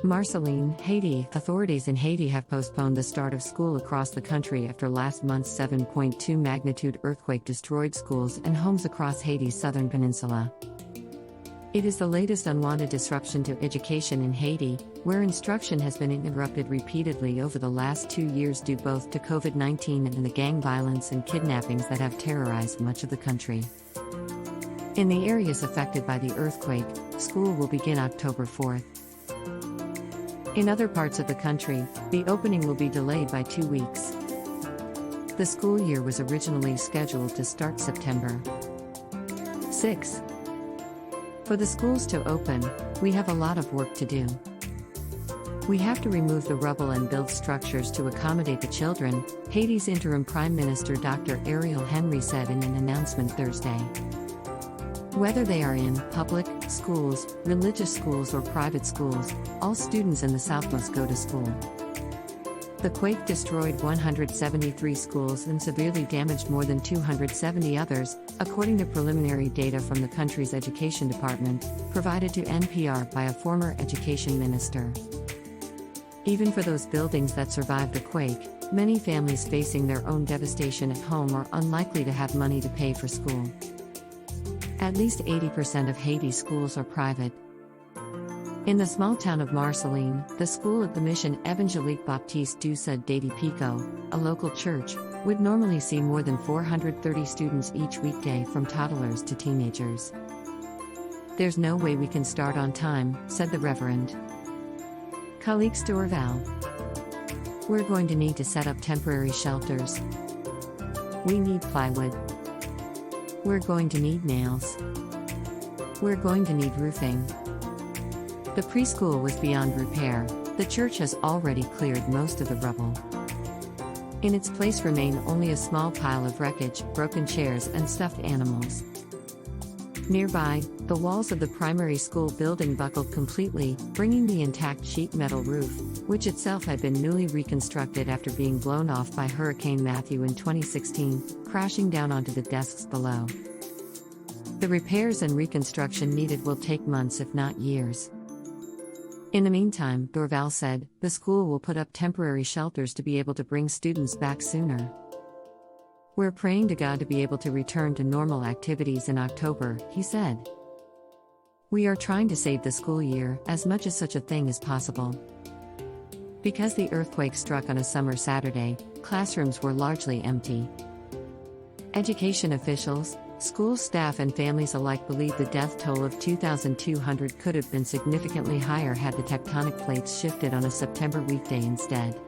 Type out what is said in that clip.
Marceline, Haiti. Authorities in Haiti have postponed the start of school across the country after last month's 7.2 magnitude earthquake destroyed schools and homes across Haiti's southern peninsula. It is the latest unwanted disruption to education in Haiti, where instruction has been interrupted repeatedly over the last 2 years due both to COVID-19 and the gang violence and kidnappings that have terrorized much of the country. In the areas affected by the earthquake, school will begin October 4th. In other parts of the country, the opening will be delayed by 2 weeks. The school year was originally scheduled to start September 6. For the schools to open, we have a lot of work to do. We have to remove the rubble and build structures to accommodate the children, Haiti's interim Prime Minister Dr. Ariel Henry said in an announcement Thursday. Whether they are in public schools, religious schools, or private schools, all students in the South must go to school. The quake destroyed 173 schools and severely damaged more than 270 others, according to preliminary data from the country's education department, provided to NPR by a former education minister. Even for those buildings that survived the quake, many families facing their own devastation at home are unlikely to have money to pay for school. At least 80% of Haiti's schools are private. In the small town of Marceline, the school at the mission Evangélique Baptiste du Sud de Picot, a local church, would normally see more than 430 students each weekday from toddlers to teenagers. "There's no way we can start on time," said the Reverend Calixte Dorval. "We're going to need to set up temporary shelters. We need plywood. We're going to need nails. We're going to need roofing." The preschool was beyond repair. The church has already cleared most of the rubble. In its place remain only a small pile of wreckage, broken chairs, and stuffed animals. Nearby, the walls of the primary school building buckled completely, bringing the intact sheet metal roof, which itself had been newly reconstructed after being blown off by Hurricane Matthew in 2016, crashing down onto the desks below. The repairs and reconstruction needed will take months if not years. In the meantime, Dorval said, the school will put up temporary shelters to be able to bring students back sooner. "We're praying to God to be able to return to normal activities in October," he said. "We are trying to save the school year as much as such a thing is possible." Because the earthquake struck on a summer Saturday, classrooms were largely empty. Education officials, school staff and families alike believe the death toll of 2,200 could have been significantly higher had the tectonic plates shifted on a September weekday instead.